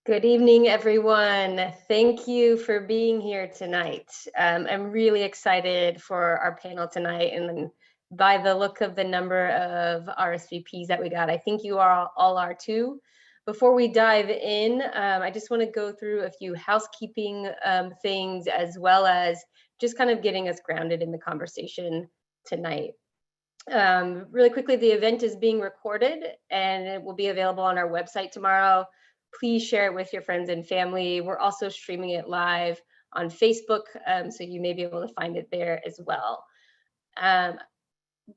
Good evening, everyone. Thank you for being here tonight. I'm really excited for our panel tonight, and by the look of the number of RSVPs that we got, I think you all are too. Before we dive in, I just want to go through a few housekeeping things, as well as just kind of getting us grounded in the conversation tonight. Really quickly, the event is being recorded and it will be available on our website tomorrow. Please share it with your friends and family. We're also streaming it live on Facebook, so you may be able to find it there as well.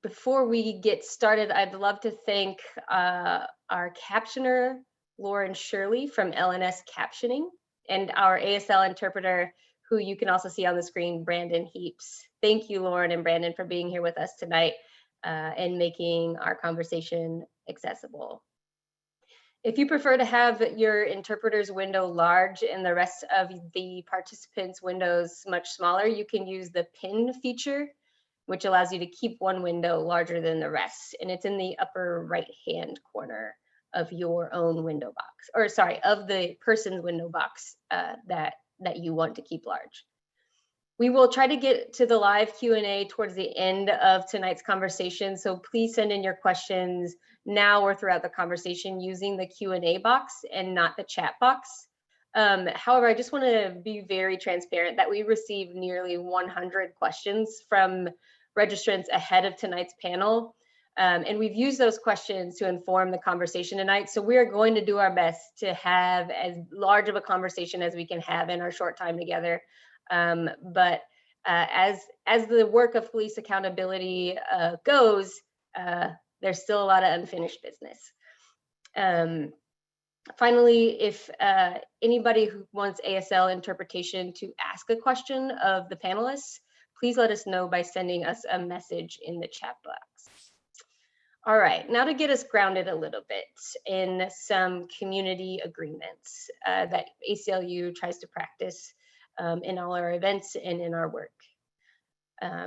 Before we get started, I'd love to thank our captioner, Lauren Shirley from LNS Captioning, and our ASL interpreter, who you can also see on the screen, Brandon Heaps. Thank you, Lauren and Brandon, for being here with us tonight and making our conversation accessible. If you prefer to have your interpreter's window large and the rest of the participants' windows much smaller, you can use the pin feature, which allows you to keep one window larger than the rest. And it's in the upper right-hand corner of your own window box, or sorry, of the person's window box that you want to keep large. We will try to get to the live Q&A towards the end of tonight's conversation, so please send in your questions now or throughout the conversation using the Q&A box and not the chat box. However, I just want to be very transparent that we received nearly 100 questions from registrants ahead of tonight's panel, and we've used those questions to inform the conversation tonight. So we are going to do our best to have as large of a conversation as we can have in our short time together. But as the work of police accountability goes, there's still a lot of unfinished business. Finally, if anybody who wants ASL interpretation to ask a question of the panelists, please let us know by sending us a message in the chat box. All right, now to get us grounded a little bit in some community agreements that ACLU tries to practice in all our events and in our work.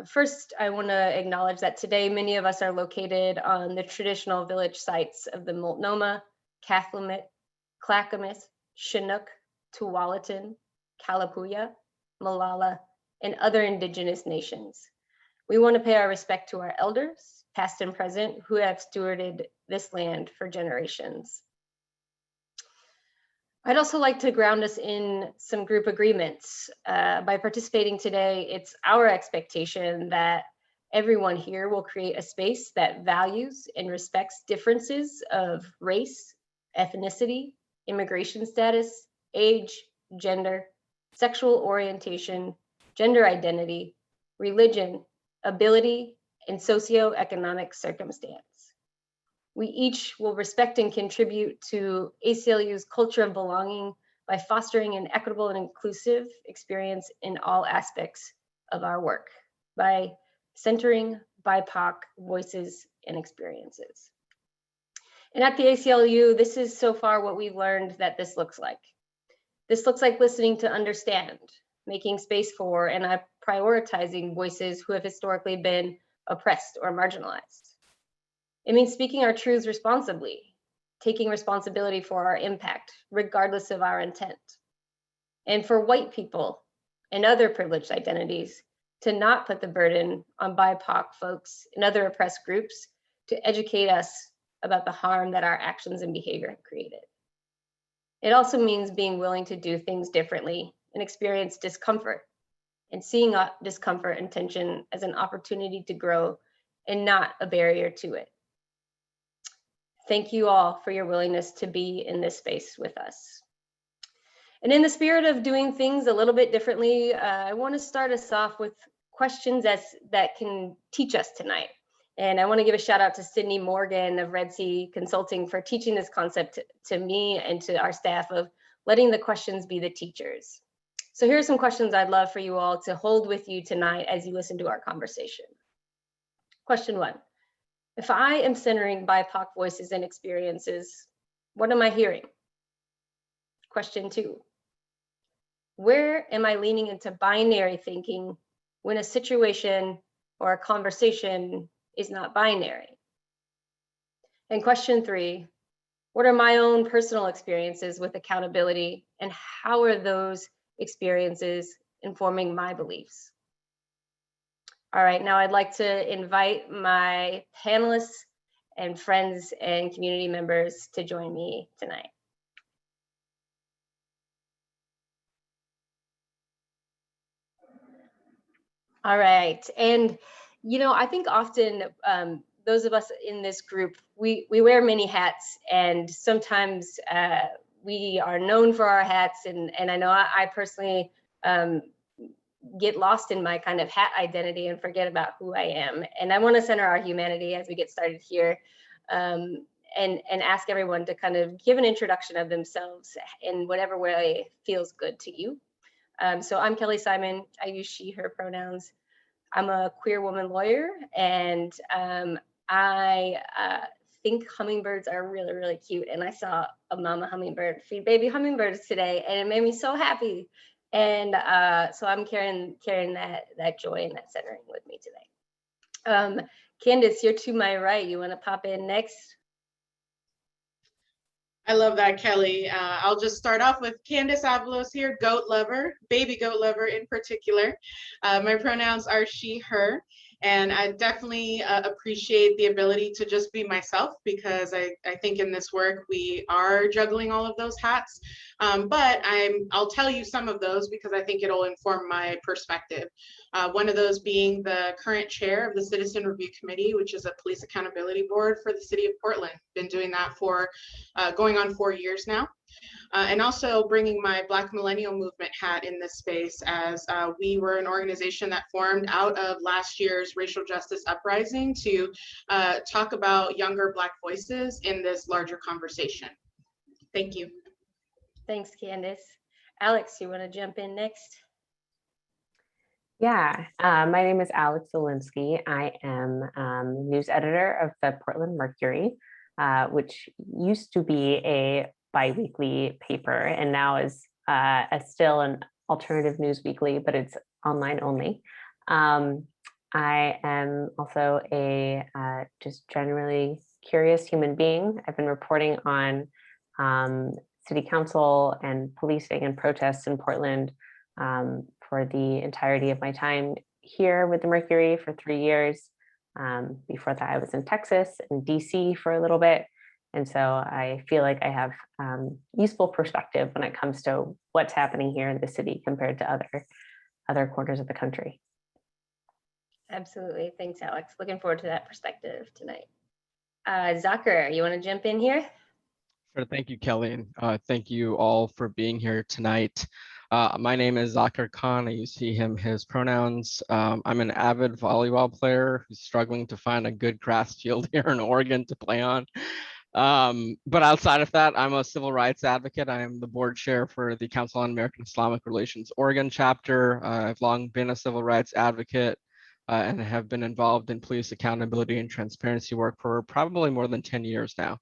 First, I want to acknowledge that today many of us are located on the traditional village sites of the Multnomah, Clackamas, Chinook, Tualatin, Kalapuya, Malala, and other indigenous nations. We want to pay our respect to our elders, past and present, who have stewarded this land for generations. I'd also like to ground us in some group agreements. By participating today, it's our expectation that everyone here will create a space that values and respects differences of race, ethnicity, immigration status, age, gender, sexual orientation, gender identity, religion, ability, and socioeconomic circumstance. We each will respect and contribute to ACLU's culture of belonging by fostering an equitable and inclusive experience in all aspects of our work, by centering BIPOC voices and experiences. And at the ACLU, this is so far what we've learned that this looks like. This looks like listening to understand, making space for, and prioritizing voices who have historically been oppressed or marginalized. It means speaking our truths responsibly, taking responsibility for our impact, regardless of our intent. And for white people and other privileged identities, to not put the burden on BIPOC folks and other oppressed groups to educate us about the harm that our actions and behavior have created. It also means being willing to do things differently and experience discomfort, and seeing discomfort and tension as an opportunity to grow and not a barrier to it. Thank you all for your willingness to be in this space with us. And in the spirit of doing things a little bit differently, I want to start us off with questions that can teach us tonight. And I want to give a shout out to Sydney Morgan of Red Sea Consulting for teaching this concept to me and to our staff of letting the questions be the teachers. So here are some questions I'd love for you all to hold with you tonight as you listen to our conversation. Question 1. If I am centering BIPOC voices and experiences, what am I hearing? Question 2. Where am I leaning into binary thinking when a situation or a conversation is not binary? And question 3, What are my own personal experiences with accountability, and how are those experiences informing my beliefs? All right, now I'd like to invite my panelists and friends and community members to join me tonight. All right, and I think often those of us in this group, we wear many hats, and sometimes we are known for our hats, and I know I personally get lost in my kind of hat identity and forget about who I am. And I want to center our humanity as we get started here, and ask everyone to kind of give an introduction of themselves in whatever way feels good to you. So I'm Kelly Simon. I use she, her pronouns. I'm a queer woman lawyer, and I think hummingbirds are really, really cute. And I saw a mama hummingbird feed baby hummingbirds today, and it made me so happy. And so I'm carrying that joy and that centering with me today. Candace, you're to my right. You want to pop in next? I love that, Kelly. I'll just start off with Candace Avalos here, goat lover, baby goat lover in particular. My pronouns are she, her, and I definitely appreciate the ability to just be myself, because I think in this work we are juggling all of those hats. But I'll tell you some of those because I think it'll inform my perspective. One of those being the current chair of the Citizen Review Committee, which is a police accountability board for the city of Portland. Been doing that for going on 4 years now. And also bringing my Black Millennial Movement hat in this space, as we were an organization that formed out of last year's racial justice uprising to talk about younger Black voices in this larger conversation. Thank you. Thanks, Candace. Alex, you want to jump in next? Yeah, my name is Alex Zielinski. I am news editor of the Portland Mercury, which used to be a bi-weekly paper and now is still an alternative news weekly, but it's online only. I am also a just generally curious human being. I've been reporting on city council and policing and protests in Portland for the entirety of my time here with the Mercury for 3 years. Before that, I was in Texas and DC for a little bit. And so I feel like I have useful perspective when it comes to what's happening here in the city compared to other corners of the country. Absolutely. Thanks, Alex. Looking forward to that perspective tonight. Zakir, you want to jump in here? Sure. Thank you, Kelly. And thank you all for being here tonight. My name is Zakir Khan. I use he, him, his pronouns. I'm an avid volleyball player who's struggling to find a good grass field here in Oregon to play on. But outside of that, I'm a civil rights advocate. I am the board chair for the Council on American Islamic Relations Oregon chapter. I've long been a civil rights advocate and have been involved in police accountability and transparency work for probably more than 10 years now.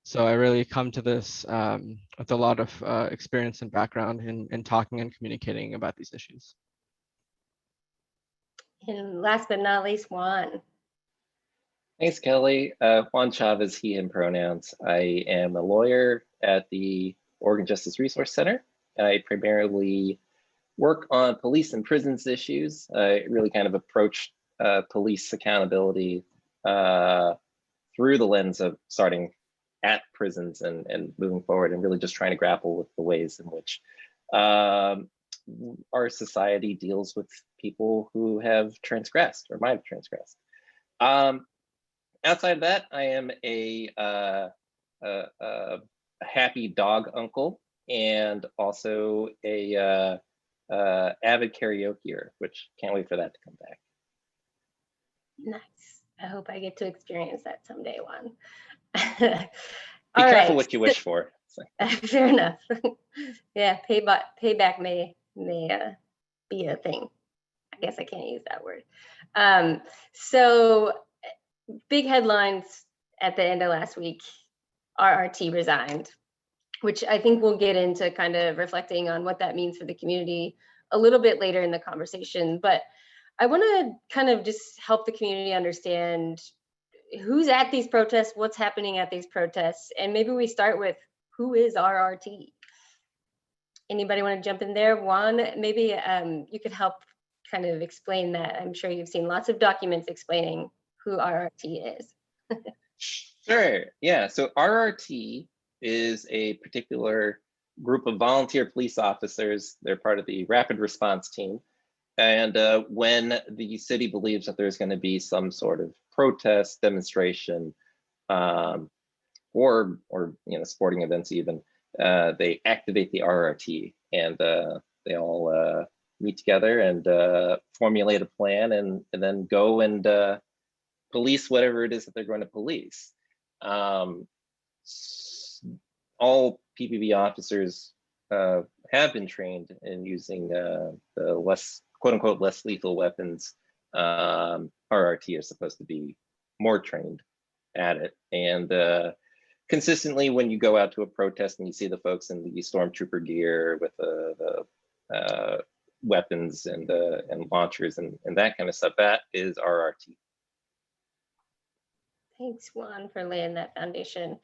So I really come to this with a lot of experience and background in talking and communicating about these issues. And last but not least, Juan. Thanks, Kelly. Juan Chavez, he, him pronouns. I am a lawyer at the Oregon Justice Resource Center. I primarily work on police and prisons issues. I really kind of approach police accountability through the lens of starting at prisons and moving forward, and really just trying to grapple with the ways in which our society deals with people who have transgressed or might have transgressed. Outside of that, I am a happy dog uncle and also a avid karaokeer, which can't wait for that to come back. Nice. I hope I get to experience that someday, Juan. Be careful what you wish for. Fair enough. Yeah, payback may be a thing. I guess I can't use that word. So big headlines at the end of last week, RRT resigned, which I think we'll get into kind of reflecting on what that means for the community a little bit later in the conversation. But I want to kind of just help the community understand who's at these protests, what's happening at these protests, and maybe we start with who is RRT? Anybody want to jump in there? Juan, maybe you could help kind of explain that. I'm sure you've seen lots of documents explaining who RRT is. Sure. Yeah. So RRT is a particular group of volunteer police officers. They're part of the rapid response team. And when the city believes that there's going to be some sort of protest, demonstration, or sporting events even, they activate the RRT, and they all meet together and formulate a plan, and then go and police whatever it is that they're going to police. All PPV officers have been trained in using the less, quote unquote, less lethal weapons. RRT is supposed to be more trained at it. And consistently, when you go out to a protest and you see the folks in the stormtrooper gear with the weapons and launchers and that kind of stuff, that is RRT. Thanks, Juan, for laying that foundation.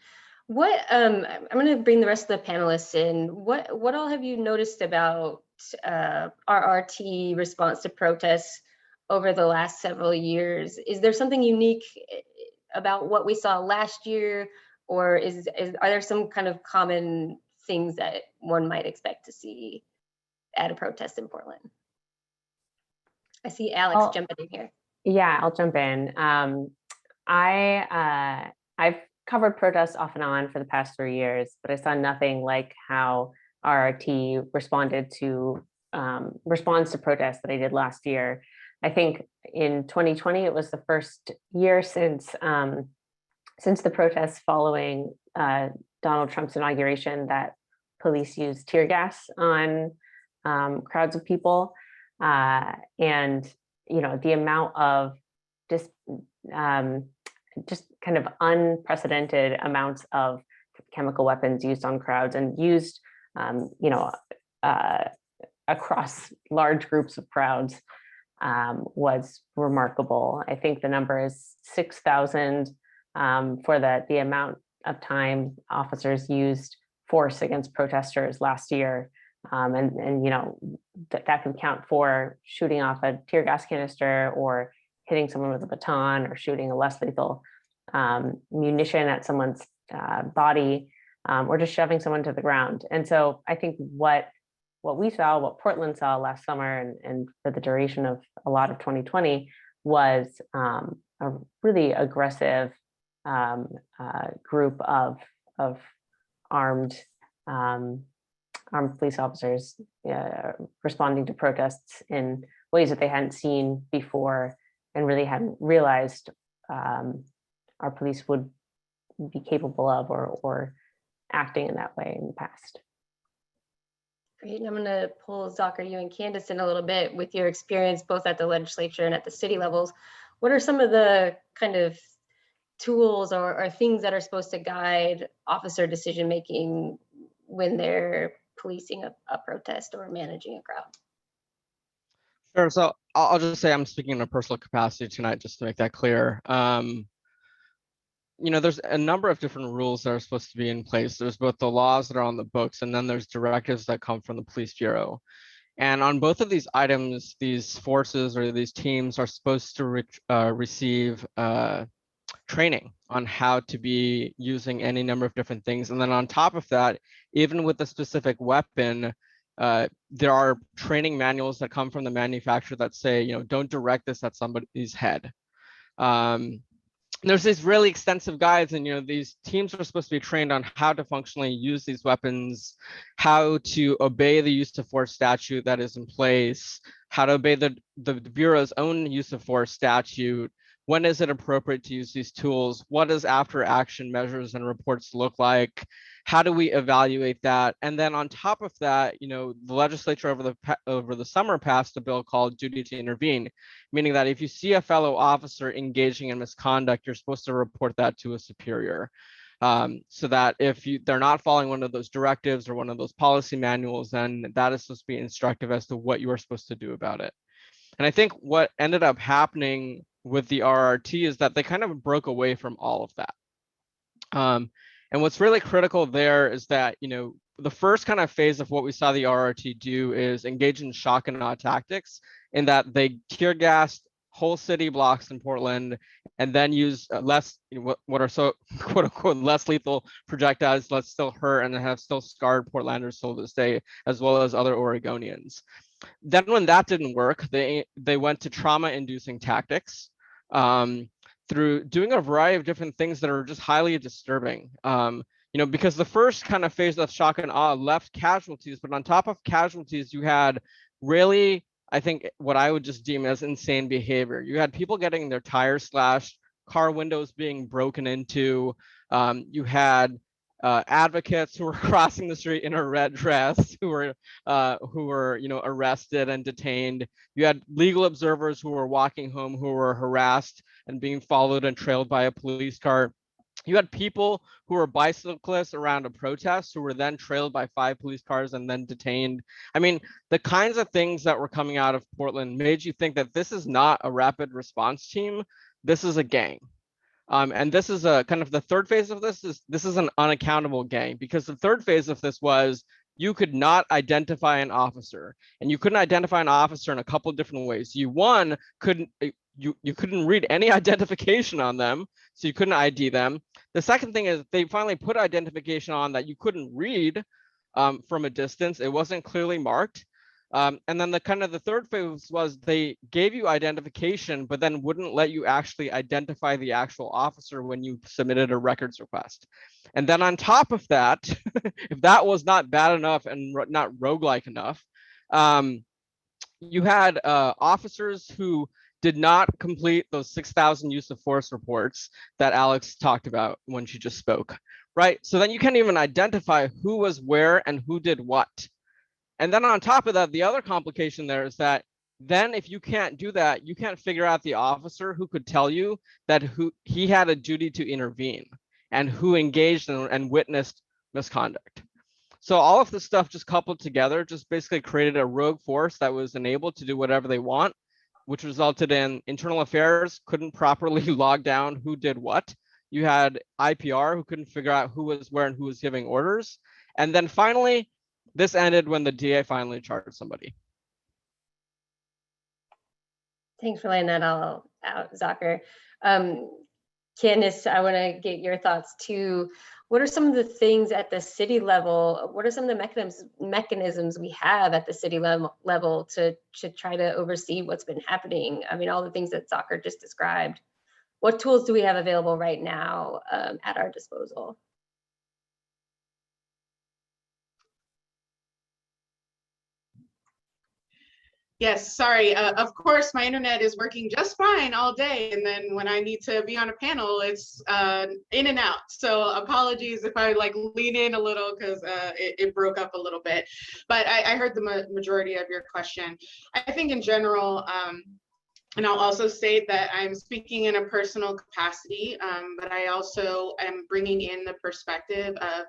What I'm going to bring the rest of the panelists in. What all have you noticed about RRT response to protests over the last several years? Is there something unique about what we saw last year, or are there some kind of common things that one might expect to see at a protest in Portland? I see Alex jumping in here. Yeah, I'll jump in. I've covered protests off and on for the past 3 years, but I saw nothing like how RRT responds to protests that I did last year. I think in 2020, it was the first year since the protests following Donald Trump's inauguration that police used tear gas on crowds of people, and the amount of just kind of unprecedented amounts of chemical weapons used on crowds and used across large groups of crowds was remarkable. I think the number is 6,000 for the amount of time officers used force against protesters last year. And that can count for shooting off a tear gas canister, or hitting someone with a baton, or shooting a less lethal munition at someone's body, or just shoving someone to the ground. And so I think what we saw, what Portland saw last summer and for the duration of a lot of 2020 was a really aggressive group of armed police officers responding to protests in ways that they hadn't seen before, and really hadn't realized our police would be capable of or acting in that way in the past. Great, and I'm going to pull Zakir, you and Candace in a little bit with your experience both at the legislature and at the city levels. What are some of the kind of tools or things that are supposed to guide officer decision-making when they're policing a protest or managing a crowd? Sure. So I'll just say I'm speaking in a personal capacity tonight, just to make that clear. There's a number of different rules that are supposed to be in place. There's both the laws that are on the books, and then there's directives that come from the police bureau. And on both of these items, these forces or these teams are supposed to receive training on how to be using any number of different things. And then on top of that, even with the specific weapon, there are training manuals that come from the manufacturer that say, don't direct this at somebody's head. There's these really extensive guides, and these teams are supposed to be trained on how to functionally use these weapons, how to obey the use of force statute that is in place, how to obey the Bureau's own use of force statute. When is it appropriate to use these tools? What does after action measures and reports look like? How do we evaluate that? And then on top of that, the legislature over the summer passed a bill called Duty to Intervene, meaning that if you see a fellow officer engaging in misconduct, you're supposed to report that to a superior. So that if they're not following one of those directives or one of those policy manuals, then that is supposed to be instructive as to what you are supposed to do about it. And I think what ended up happening with the RRT is that they kind of broke away from all of that. And what's really critical there is that, you know, the first kind of phase of what we saw the RRT do is engage in shock and awe tactics, in that they tear gassed whole city blocks in Portland and then use less, you know, what are so quote unquote less lethal projectiles that still hurt and have still scarred Portlanders till this day, as well as other Oregonians. Then when that didn't work, they went to trauma-inducing tactics through doing a variety of different things that are just highly disturbing. You know, because the first kind of phase of shock and awe left casualties, but on top of casualties, you had really, I think, what I would just deem as insane behavior. You had people getting their tires slashed, car windows being broken into. You had advocates who were crossing the street in a red dress who were you know, arrested and detained. You had legal observers who were walking home who were harassed and being followed and trailed by a police car. You had people who were bicyclists around a protest who were then trailed by 5 police cars and then detained. I mean, the kinds of things that were coming out of Portland made you think that this is not a rapid response team, this is a gang. And this is a kind of the third phase of this is an unaccountable gang, because the third phase of this was you could not identify an officer, and you couldn't identify an officer in a couple of different ways. You couldn't read any identification on them, so you couldn't ID them. The second thing is they finally put identification on that you couldn't read from a distance. It wasn't clearly marked. And then the third phase was they gave you identification, but then wouldn't let you actually identify the actual officer when you submitted a records request. And then on top of that, if that was not bad enough and not roguelike enough, you had officers who did not complete those 6,000 use of force reports that Alex talked about when she just spoke, right? So then you can't even identify who was where and who did what. And then on top of that, the other complication there is that then if you can't do that, you can't figure out the officer who could tell you that he had a duty to intervene and who engaged and witnessed misconduct. So all of this stuff just coupled together just basically created a rogue force that was enabled to do whatever they want, which resulted in internal affairs couldn't properly log down who did what. You had IPR who couldn't figure out who was where and who was giving orders. And then finally, this ended when the DA finally charged somebody. Thanks for laying that all out, Zakir. Candace, I want to get your thoughts too. What are some of the things at the city level? What are some of the mechanisms we have at the city level to try to oversee what's been happening? I mean, all the things that Zakir just described. What tools do we have available right now at our disposal? Yes, sorry. Of course, my internet is working just fine all day. And then when I need to be on a panel, it's in and out. So apologies if I like lean in a little because it broke up a little bit. But I heard the majority of your question. I think in general, and I'll also state that I'm speaking in a personal capacity, but I also am bringing in the perspective of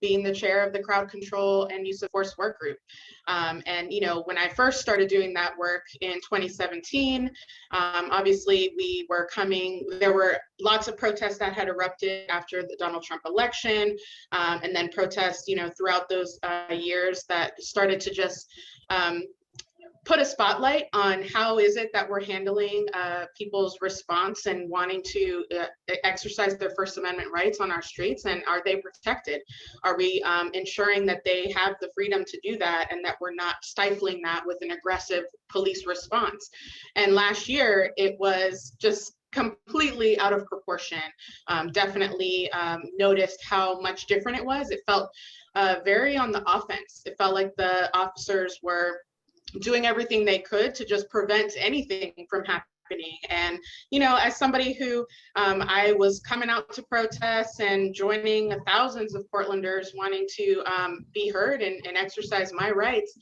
being the chair of the crowd control and use of force work group. And, you know, when I first started doing that work in 2017, obviously there were lots of protests that had erupted after the Donald Trump election, and then protests, you know, throughout those years that started to just put a spotlight on how is it that we're handling people's response and wanting to exercise their First Amendment rights on our streets, and are they protected? Are we ensuring that they have the freedom to do that and that we're not stifling that with an aggressive police response? And last year, it was just completely out of proportion. Definitely noticed how much different it was. It felt very on the offense. It felt like the officers were doing everything they could to just prevent anything from happening. And, you know, as somebody who I was coming out to protests and joining thousands of Portlanders wanting to be heard and exercise my rights,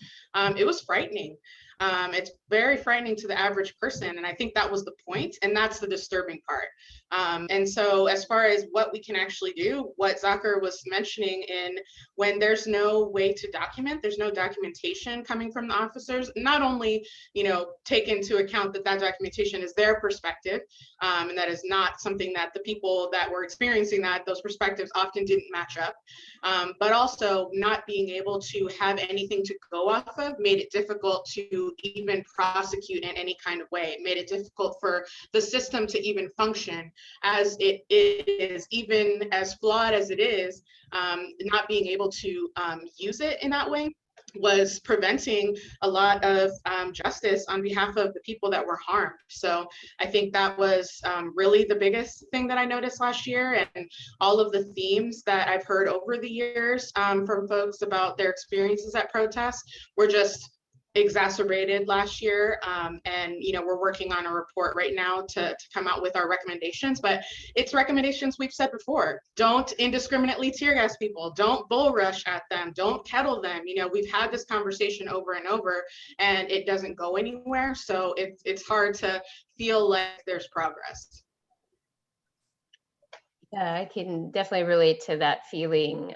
it was frightening. It's very frightening to the average person. And I think that was the point, and that's the disturbing part. And so as far as what we can actually do, what Zakir was mentioning, in when there's no way to document, there's no documentation coming from the officers, not only, take into account that that documentation is their perspective, and that is not something that the people that were experiencing those perspectives often didn't match up, but also not being able to have anything to go off of made it difficult to even prosecute in any kind of way. It made it difficult for the system to even function as it is, even as flawed as it is. Not being able to use it in that way was preventing a lot of justice on behalf of the people that were harmed. So I think that was really the biggest thing that I noticed last year, and all of the themes that I've heard over the years from folks about their experiences at protests were just exacerbated last year. And we're working on a report right now to come out with our recommendations, but it's recommendations we've said before. Don't indiscriminately tear gas people, don't bull rush at them, don't kettle them. We've had this conversation over and over, and it doesn't go anywhere. So it's hard to feel like there's progress. Yeah, I can definitely relate to that feeling.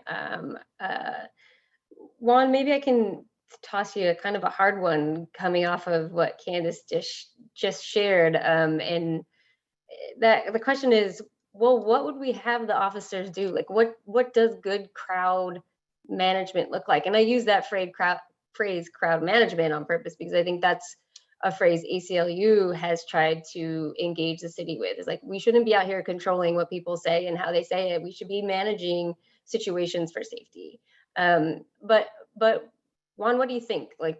Juan, maybe I can toss you a kind of a hard one coming off of what Candace just shared. And that the question is, well, what would we have the officers do? Like, what does good crowd management look like? And I use that phrase crowd management on purpose, because I think that's a phrase ACLU has tried to engage the city with. Is like, we shouldn't be out here controlling what people say and how they say it. We should be managing situations for safety. But Juan, what do you think? Like,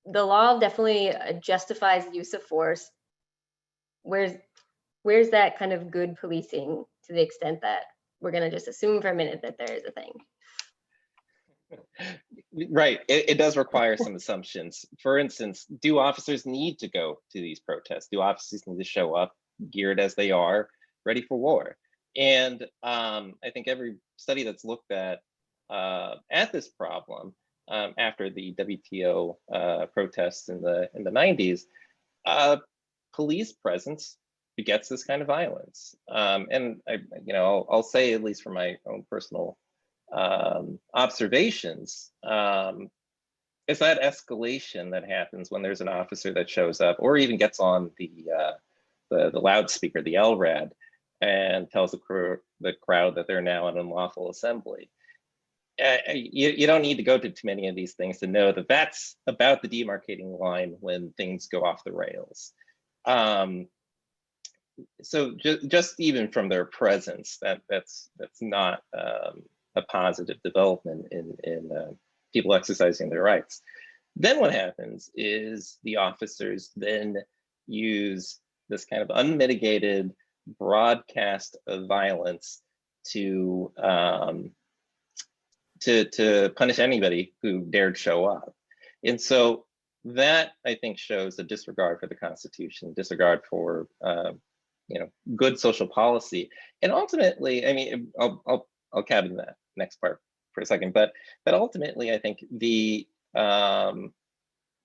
the law definitely justifies use of force. Where's that kind of good policing, to the extent that we're going to just assume for a minute that there is a thing? Right. It does require some assumptions. For instance, do officers need to go to these protests? Do officers need to show up geared as they are, ready for war? And I think every study that's looked at this problem after the WTO protests in the 90s, police presence begets this kind of violence. And I'll say, at least from my own personal observations, it's that escalation that happens when there's an officer that shows up, or even gets on the loudspeaker, the LRAD, and tells the crowd that they're now an unlawful assembly. You don't need to go to too many of these things to know that that's about the demarcating line when things go off the rails. So just even from their presence, that's not a positive development in people exercising their rights. Then what happens is the officers then use this kind of unmitigated broadcast of violence to punish anybody who dared show up. And so that, I think, shows a disregard for the Constitution, disregard for good social policy. And ultimately, I mean, I'll cabin that next part for a second, but ultimately, I think the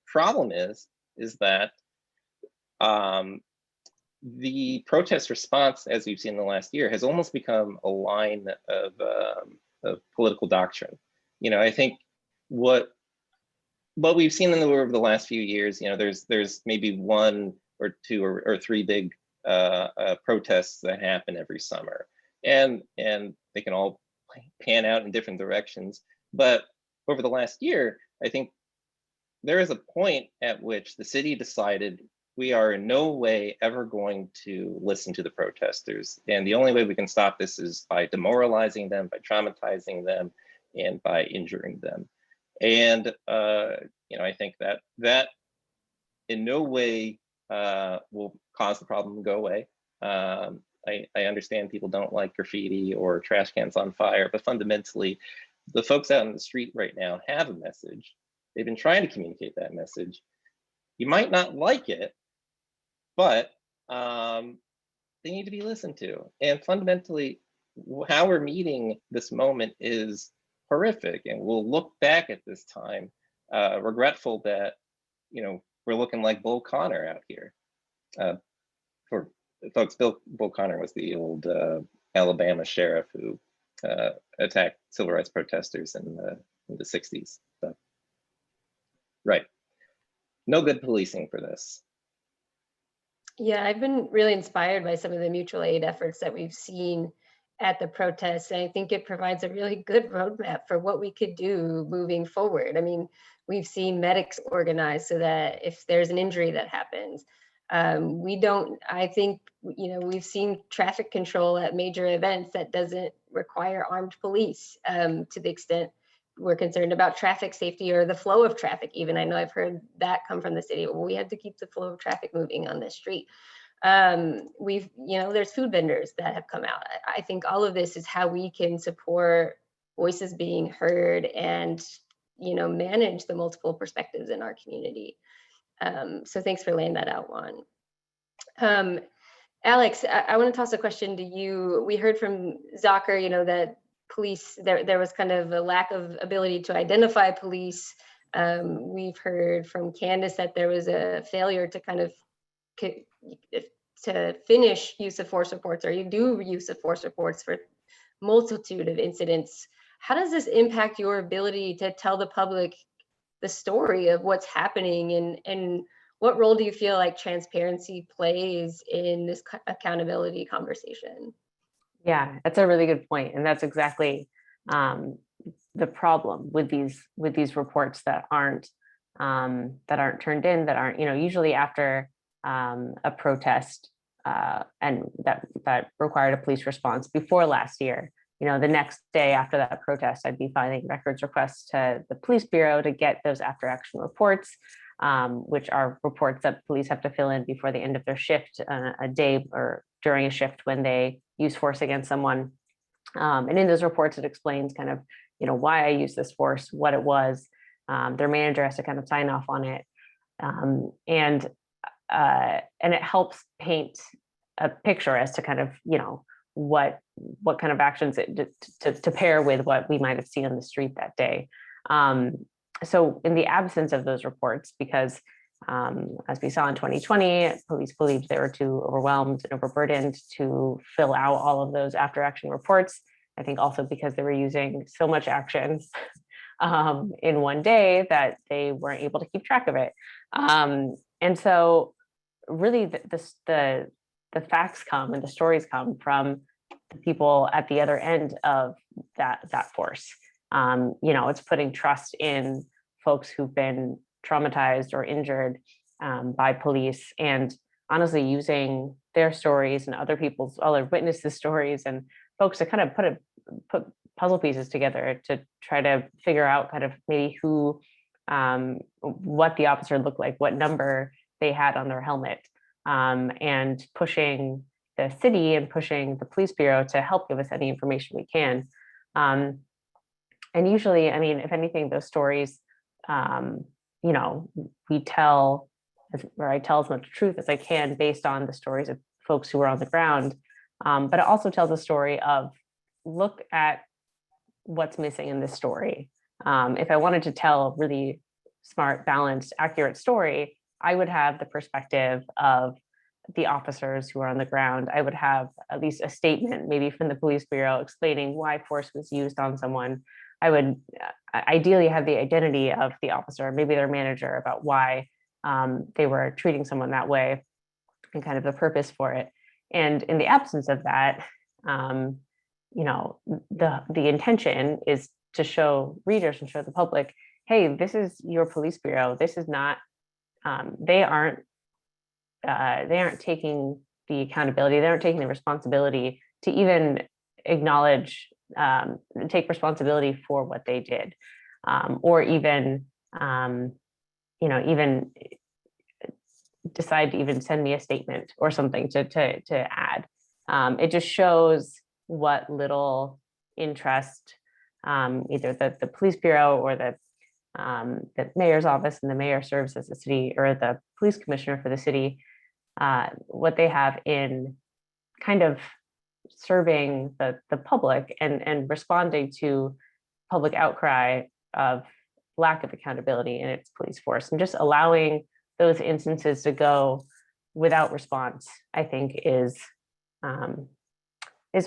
problem is that the protest response, as we've seen in the last year, has almost become a line of political doctrine. I think what we've seen over the last few years, there's maybe one or two or three big protests that happen every summer, and they can all pan out in different directions. But over the last year, I think there is a point at which the city decided we are in no way ever going to listen to the protesters. And the only way we can stop this is by demoralizing them, by traumatizing them, and by injuring them. And I think that in no way will cause the problem to go away. I understand people don't like graffiti or trash cans on fire, but fundamentally, the folks out in the street right now have a message. They've been trying to communicate that message. You might not like it, but they need to be listened to. And fundamentally, how we're meeting this moment is horrific. And we'll look back at this time regretful that we're looking like Bull Connor out here. For folks, Bull Connor was the old Alabama sheriff who attacked civil rights protesters in the 60s. So, right. No good policing for this. Yeah, I've been really inspired by some of the mutual aid efforts that we've seen at the protests. And I think it provides a really good roadmap for what we could do moving forward. I mean, we've seen medics organize so that if there's an injury that happens, I think, we've seen traffic control at major events that doesn't require armed police to the extent we're concerned about traffic safety or the flow of traffic. Even I know I've heard that come from the city. Well, we had to keep the flow of traffic moving on this street. There's food vendors that have come out. I think all of this is how we can support voices being heard and, manage the multiple perspectives in our community. So thanks for laying that out, Juan. Alex, I want to toss a question to you. We heard from Zakir, that police, there was kind of a lack of ability to identify police. We've heard from Candace that there was a failure to kind of to finish use of force reports, or you do use of force reports for multitude of incidents. How does this impact your ability to tell the public the story of what's happening, and what role do you feel like transparency plays in this accountability conversation? Yeah, that's a really good point, and that's exactly the problem with these reports that aren't turned in, that aren't usually after a protest and that required a police response before last year. The next day after that protest, I'd be filing records requests to the police bureau to get those after action reports, which are reports that police have to fill in before the end of their shift, a day or during a shift when they use force against someone. And in those reports, it explains kind of, why I used this force, what it was. Their manager has to kind of sign off on it. And it helps paint a picture as to kind of, what kind of actions to pair with what we might have seen on the street that day. So in the absence of those reports, because as we saw in 2020, police believed they were too overwhelmed and overburdened to fill out all of those after action reports. I think also because they were using so much action in one day that they weren't able to keep track of it. And so really the facts come and the stories come from the people at the other end of that force. It's putting trust in folks who've been traumatized or injured by police, and honestly using their stories and other witnesses' stories and folks to kind of put puzzle pieces together to try to figure out kind of maybe what the officer looked like, what number they had on their helmet, and pushing the city and pushing the police bureau to help give us any information we can. And usually, I mean, if anything, those stories, I tell as much truth as I can based on the stories of folks who were on the ground. But it also tells a story of, look at what's missing in this story. If I wanted to tell a really smart, balanced, accurate story, I would have the perspective of the officers who are on the ground. I would have at least a statement, maybe from the police bureau, explaining why force was used on someone. I would ideally have the identity of the officer, maybe their manager, about why they were treating someone that way and kind of the purpose for it. And in the absence of that, the intention is to show readers and show the public, hey, this is your police bureau. This is not, they aren't taking the accountability. They aren't taking the responsibility to even acknowledge, take responsibility for what they did, or even, even decide to even send me a statement or something to add. It just shows what little interest either the police bureau or the mayor's office, and the mayor serves as the city, or the police commissioner for the city, what they have in kind of serving the public and responding to public outcry of lack of accountability in its police force, and just allowing those instances to go without response, I think is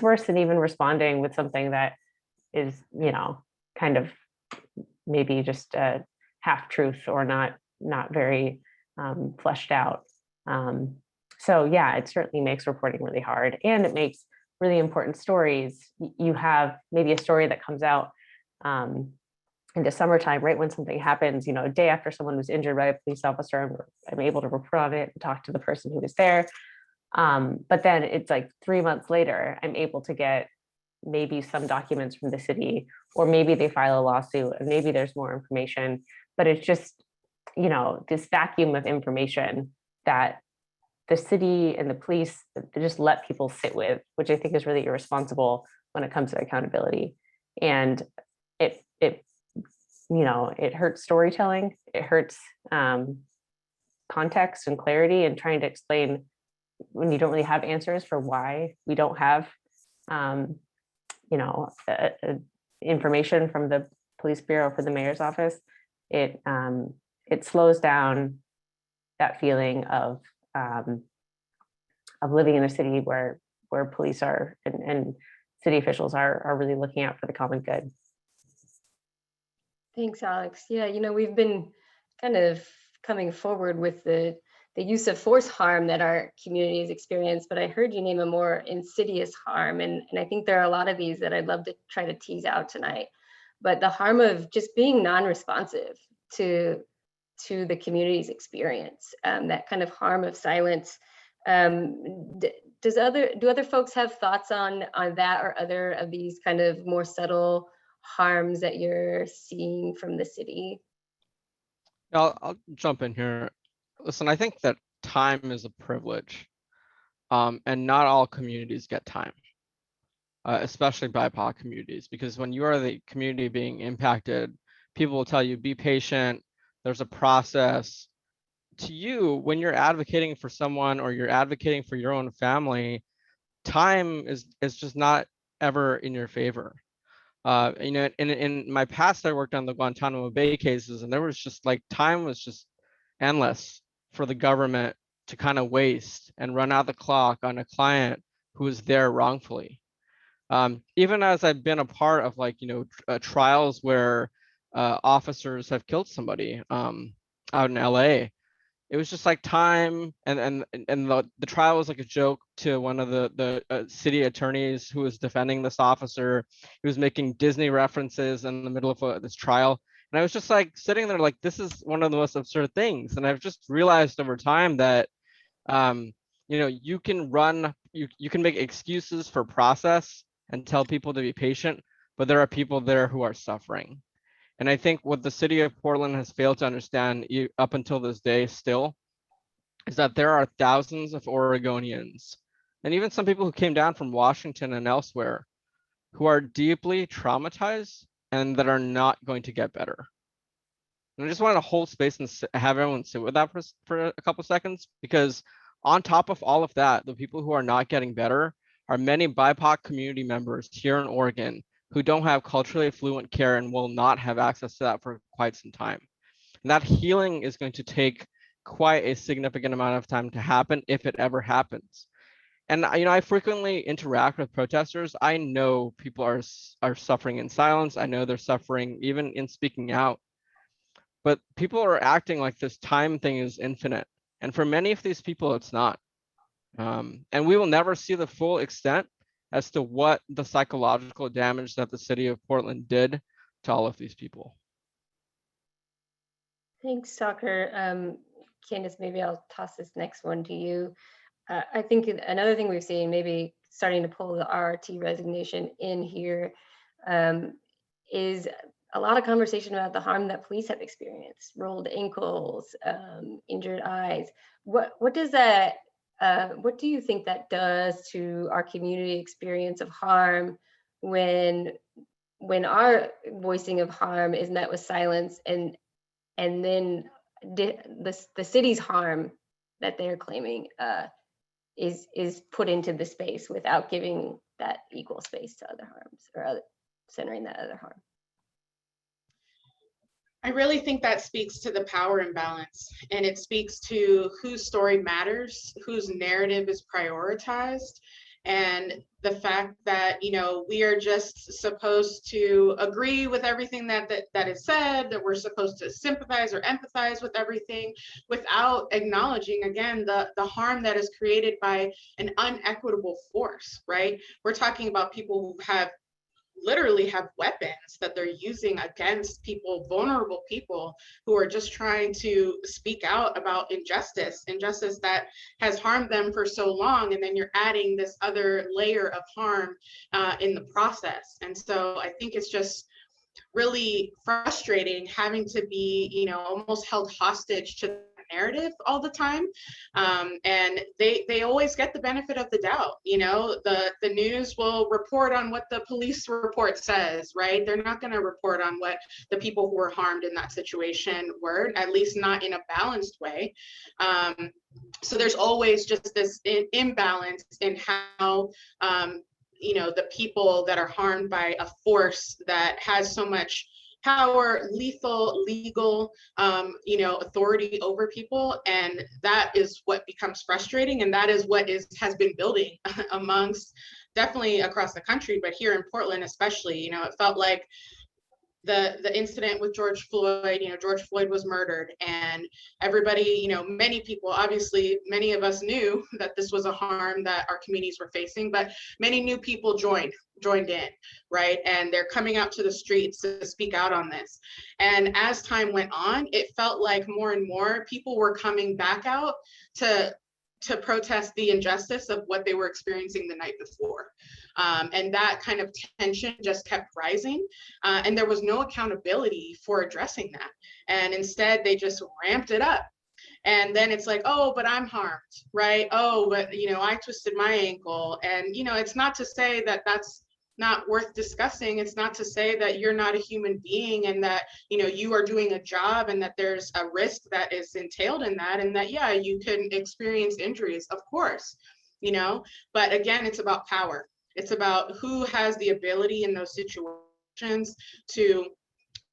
worse than even responding with something that is, you know, kind of maybe just a half truth or not very fleshed out. So yeah, it certainly makes reporting really hard, and it makes really important stories. You have maybe a story that comes out into summertime, right when something happens, you know, a day after someone was injured by a police officer, and I'm able to report on it and talk to the person who was there. But then it's like 3 months later, I'm able to get maybe some documents from the city, or maybe they file a lawsuit and maybe there's more information, but it's just, you know, this vacuum of information that the city and the police just let people sit with, which I think is really irresponsible when it comes to accountability. And it you know, it hurts storytelling, it hurts context and clarity, and trying to explain when you don't really have answers for why we don't have you know, information from the police bureau, for the mayor's office. It slows down that feeling of living in a city where police are and city officials are really looking out for the common good. Thanks, Alex. Yeah, you know, we've been kind of coming forward with the use of force harm that our communities experience, but I heard you name a more insidious harm, and I think there are a lot of these that I'd love to try to tease out tonight. But the harm of just being non-responsive to the community's experience, that kind of harm of silence. Do other folks have thoughts on that, or other of these kind of more subtle harms that you're seeing from the city? I'll jump in here. Listen, I think that time is a privilege, and not all communities get time, especially BIPOC communities, because when you are the community being impacted, people will tell you, be patient, there's a process. To you, when you're advocating for someone or you're advocating for your own family, time is just not ever in your favor. You know, in my past, I worked on the Guantanamo Bay cases, and there was just like, time was just endless for the government to kind of waste and run out the clock on a client who was there wrongfully. Even as I've been a part of, like, you know, trials where officers have killed somebody out in LA, it was just like time, and the trial was like a joke to one of the city attorneys who was defending this officer. He was making Disney references in the middle of this trial, and I was just like sitting there like, this is one of the most absurd things. And I've just realized over time that you know, you can make excuses for process and tell people to be patient, but there are people there who are suffering. And I think what the city of Portland has failed to understand up until this day still is that there are thousands of Oregonians, and even some people who came down from Washington and elsewhere, who are deeply traumatized and that are not going to get better. And I just wanted to hold space and have everyone sit with that for a couple seconds, because on top of all of that, the people who are not getting better are many BIPOC community members here in Oregon who don't have culturally fluent care and will not have access to that for quite some time. And that healing is going to take quite a significant amount of time to happen, if it ever happens. And you know, I frequently interact with protesters. I know people are suffering in silence. I know they're suffering even in speaking out. But people are acting like this time thing is infinite. And for many of these people, it's not. And we will never see the full extent as to what the psychological damage that the city of Portland did to all of these people. Thanks, Zakir. Candace, maybe I'll toss this next one to you. I think another thing we've seen, maybe starting to pull the RRT resignation in here, is a lot of conversation about the harm that police have experienced: rolled ankles, injured eyes. What does that? What do you think that does to our community experience of harm when our voicing of harm is met with silence, and then the city's harm that they're claiming is put into the space without giving that equal space to other harms, or centering that other harm? I really think that speaks to the power imbalance, and it speaks to whose story matters, whose narrative is prioritized, and the fact that, you know, we are just supposed to agree with everything that is said, that we're supposed to sympathize or empathize with everything without acknowledging, again, the harm that is created by an unequitable force, right? We're talking about people who have literally have weapons that they're using against people, vulnerable people who are just trying to speak out about injustice that has harmed them for so long. And then you're adding this other layer of harm in the process. And so I think it's just really frustrating having to be, you know, almost held hostage to the narrative all the time. And they always get the benefit of the doubt. You know, the news will report on what the police report says, right? They're not going to report on what the people who were harmed in that situation were, at least not in a balanced way. So there's always just this imbalance in how you know, the people that are harmed by a force that has so much power, lethal, legal, you know, authority over people. And that is what becomes frustrating. And that is what has been building amongst, definitely across the country, but here in Portland especially. You know, it felt like the incident with George Floyd, you know, George Floyd was murdered, and everybody, you know, many people, obviously many of us knew that this was a harm that our communities were facing, but many new people joined in, right? And they're coming out to the streets to speak out on this. And as time went on, it felt like more and more people were coming back out to protest the injustice of what they were experiencing the night before. And that kind of tension just kept rising. And there was no accountability for addressing that. And instead, they just ramped it up. And then it's like, oh, but I'm harmed, right? Oh, but, you know, I twisted my ankle. And, you know, it's not to say that that's not worth discussing. It's not to say that you're not a human being and that, you know, you are doing a job and that there's a risk that is entailed in that, and that, yeah, you can experience injuries, of course, you know, but again, it's about power. It's about who has the ability in those situations to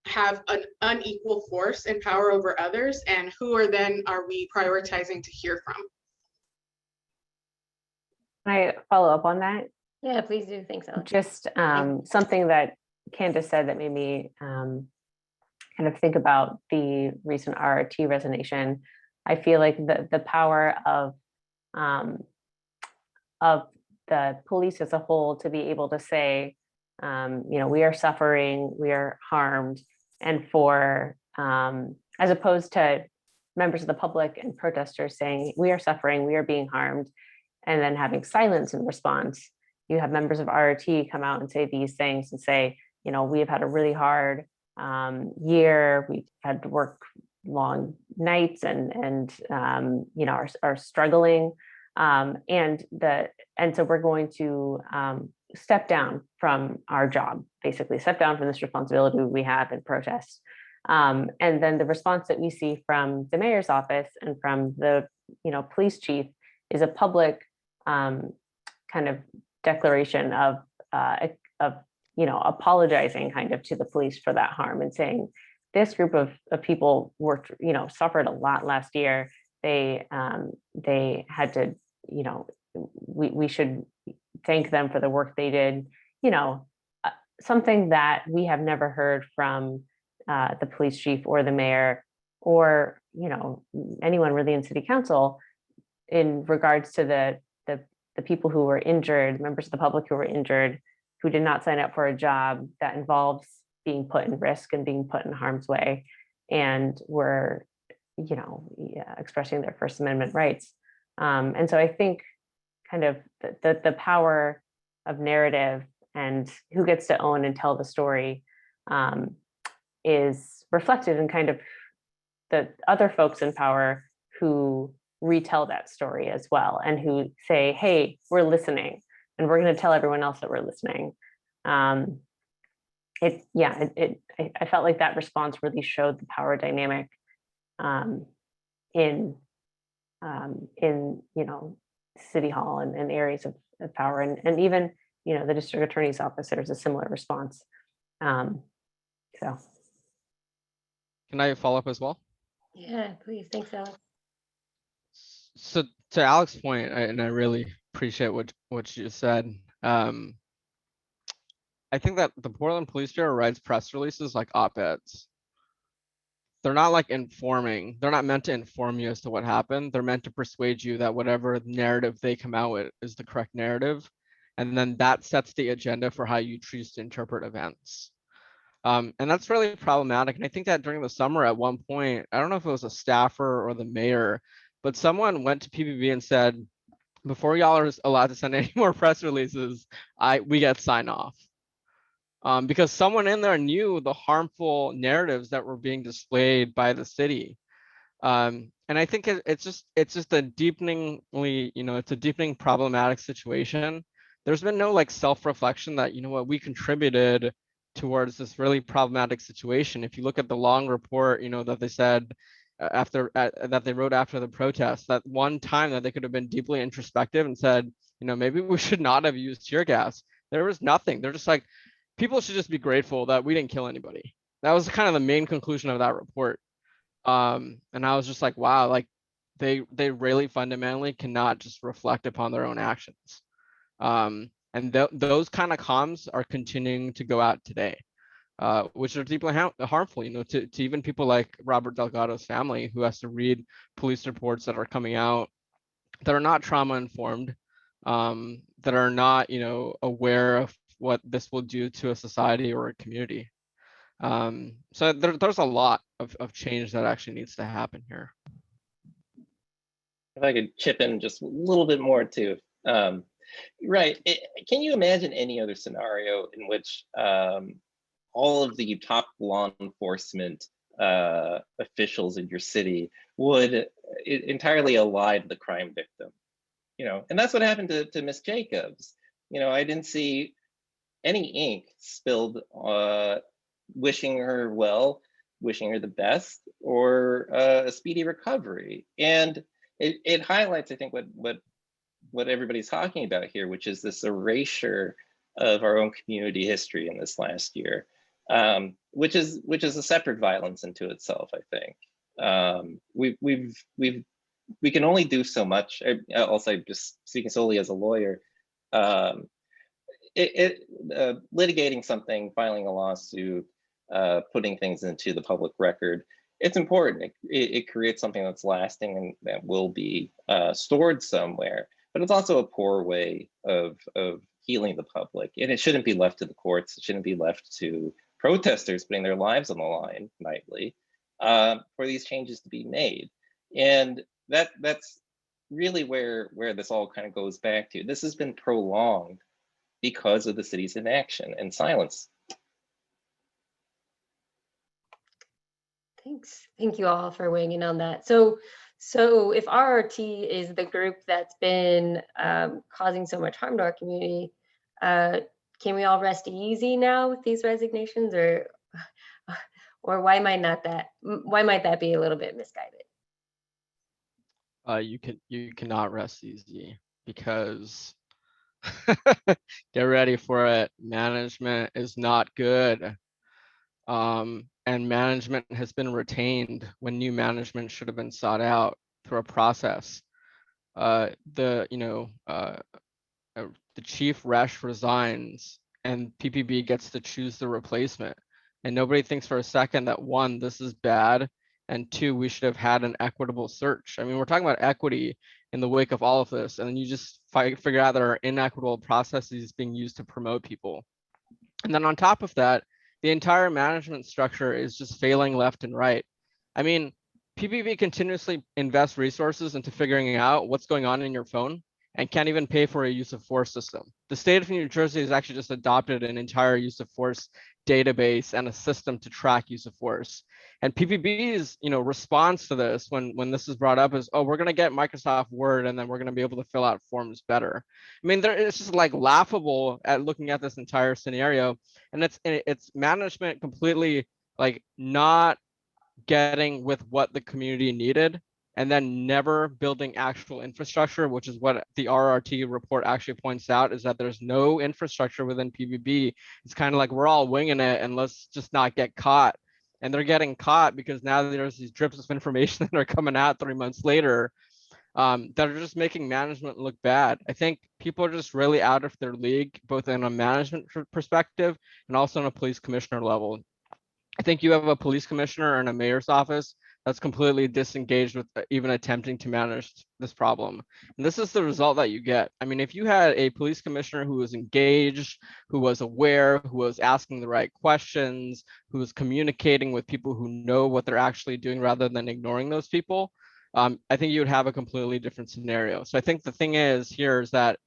have an unequal force and power over others, and who are we prioritizing to hear from? Can I follow up on that? Yeah, please do. Thanks, Alex. Just something that Candace said that made me kind of think about the recent RRT resignation. I feel like the power of the police as a whole to be able to say, you know, we are suffering, we are harmed, and for as opposed to members of the public and protesters saying we are suffering, we are being harmed, and then having silence in response. You have members of RRT come out and say these things and say, you know, we have had a really hard year. We've had to work long nights and you know, are struggling. And so we're going to step down from our job, basically step down from this responsibility we have in protest. And then the response that we see from the mayor's office and from the, you know, police chief is a public kind of declaration of you know, apologizing kind of to the police for that harm and saying this group of people were, you know, suffered a lot last year. They had to, you know, we should thank them for the work they did, you know, something that we have never heard from the police chief or the mayor or, you know, anyone really in city council in regards to the people who were injured, members of the public who were injured, who did not sign up for a job that involves being put in risk and being put in harm's way, and were, you know, expressing their First Amendment rights. And so I think kind of the power of narrative and who gets to own and tell the story is reflected in kind of the other folks in power who retell that story as well, and who say, hey, we're listening and we're going to tell everyone else that we're listening. I felt like that response really showed the power dynamic in you know, City Hall and areas of power, and even, you know, the district attorney's office, there's a similar response. So Can I follow up as well? Yeah, please. Thanks, Alex. So to Alex's point, and I really appreciate what you said. I think that the Portland Police Bureau writes press releases like op-eds. They're not like informing. They're not meant to inform you as to what happened. They're meant to persuade you that whatever narrative they come out with is the correct narrative. And then that sets the agenda for how you choose to interpret events. And that's really problematic. And I think that during the summer at one point, I don't know if it was a staffer or the mayor, but someone went to PBB and said, before y'all are allowed to send any more press releases, we get sign off. Because someone in there knew the harmful narratives that were being displayed by the city. And I think it's just a deepeningly, it's a deepening problematic situation. There's been no like self-reflection that, what, we contributed towards this really problematic situation. If you look at the long report, that they said that they wrote after the protest, that one time that they could have been deeply introspective and said, maybe we should not have used tear gas. There was nothing. They're just like, people should just be grateful that we didn't kill anybody. That was kind of the main conclusion of that report. And I was just like, wow, like they really fundamentally cannot just reflect upon their own actions. And those kind of comms are continuing to go out today, which are deeply harmful, to even people like Robert Delgado's family, who has to read police reports that are coming out that are not trauma informed, that are not, aware of what this will do to a society or a community. So there's a lot of change that actually needs to happen here. If I could chip in just a little bit more too. Right, can you imagine any other scenario in which all of the top law enforcement officials in your city would entirely ally to the crime victim? And that's what happened to Miss Jacobs. I didn't see any ink spilled wishing her well, wishing her the best, or a speedy recovery. And it highlights, I think, what everybody's talking about here, which is this erasure of our own community history in this last year, which is a separate violence into itself. I think we can only do so much. Also, just speaking solely as a lawyer, litigating something, filing a lawsuit, putting things into the public record, it's important. It creates something that's lasting and that will be stored somewhere. But it's also a poor way of healing the public. And it shouldn't be left to the courts. It shouldn't be left to protesters putting their lives on the line nightly for these changes to be made. And that's really where this all kind of goes back to. This has been prolonged because of the city's inaction and silence. Thanks. Thank you all for weighing in on that. So if RRT is the group that's been causing so much harm to our community, can we all rest easy now with these resignations, or why might that be a little bit misguided? You cannot rest easy, because get ready for it. Management is not good. And management has been retained when new management should have been sought out through a process. The chief Resch resigns and PPB gets to choose the replacement. And nobody thinks for a second that, one, this is bad, and two, we should have had an equitable search. I mean, we're talking about equity in the wake of all of this, and then you just figure out there are inequitable processes being used to promote people. And then on top of that, the entire management structure is just failing left and right. I mean, PPB continuously invests resources into figuring out what's going on in your phone and can't even pay for a use of force system. The state of New Jersey has actually just adopted an entire use of force database and a system to track use of force. And PPB's response to this when this is brought up is, oh, we're going to get Microsoft Word and then we're going to be able to fill out forms better. I mean, it's just like laughable at looking at this entire scenario, and it's management completely like not getting with what the community needed, and then never building actual infrastructure, which is what the RRT report actually points out, is that there's no infrastructure within PBB. It's kind of like we're all winging it and let's just not get caught. and they're getting caught because now there's these drips of information that are coming out 3 months later that are just making management look bad. I think people are just really out of their league, both in a management perspective and also on a police commissioner level. I think you have a police commissioner and a mayor's office that's completely disengaged with even attempting to manage this problem. And this is the result that you get. I mean, if you had a police commissioner who was engaged, who was aware, who was asking the right questions, who was communicating with people who know what they're actually doing rather than ignoring those people, I think you would have a completely different scenario. So I think the thing is here is that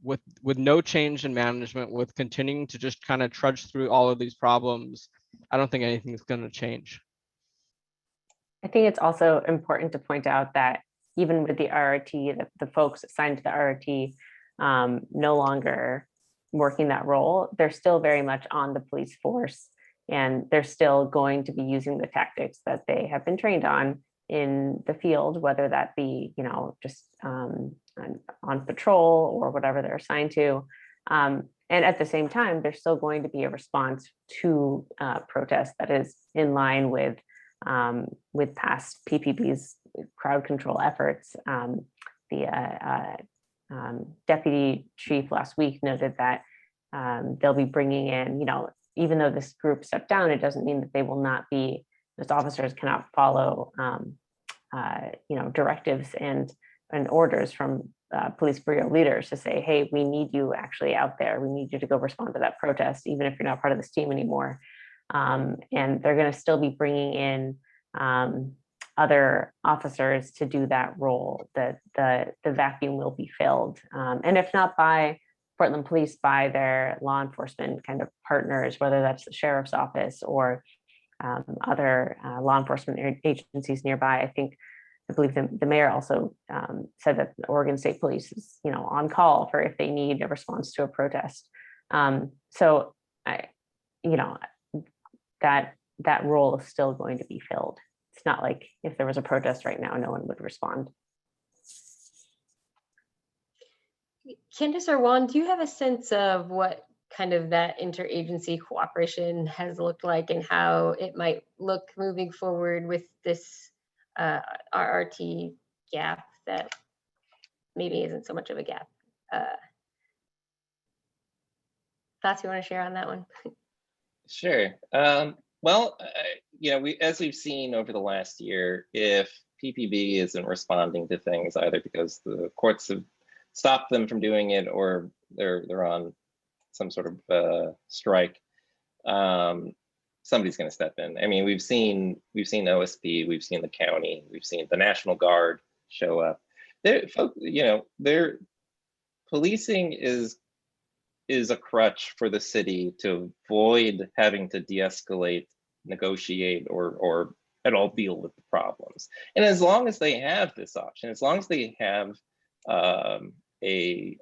with no change in management, with continuing to just kind of trudge through all of these problems, I don't think anything's going to change. I think it's also important to point out that even with the RRT, the folks assigned to the RRT no longer working that role, they're still very much on the police force, and they're still going to be using the tactics that they have been trained on in the field, whether that be, you know, just on patrol or whatever they're assigned to. And at the same time, there's still going to be a response to protest that is in line with past PPB's crowd control efforts. The deputy chief last week noted that they'll be bringing in, you know, even though this group stepped down, it doesn't mean that they will not be, those officers cannot follow, you know, directives and orders from police bureau leaders to say, hey, we need you actually out there. We need you to go respond to that protest, even if you're not part of this team anymore. And they're going to still be bringing in other officers to do that role. The vacuum will be filled, and if not by Portland Police, by their law enforcement kind of partners, whether that's the sheriff's office or other law enforcement agencies nearby. I believe the mayor also said that the Oregon State Police is, you know, on call for if they need a response to a protest. So you know, that role is still going to be filled. It's not like if there was a protest right now, no one would respond. Candace or Juan, do you have a sense of what kind of that interagency cooperation has looked like and how it might look moving forward with this RRT gap that maybe isn't so much of a gap? Thoughts you want to share on that one? Sure. Well, you know, as we've seen over the last year, if PPB isn't responding to things, either because the courts have stopped them from doing it or they're on some sort of strike, somebody's going to step in. I mean, we've seen OSP, we've seen the county, we've seen the National Guard show up. You know, their policing is a crutch for the city to avoid having to de-escalate, negotiate, or at all deal with the problems. And as long as they have this option, as long as they have a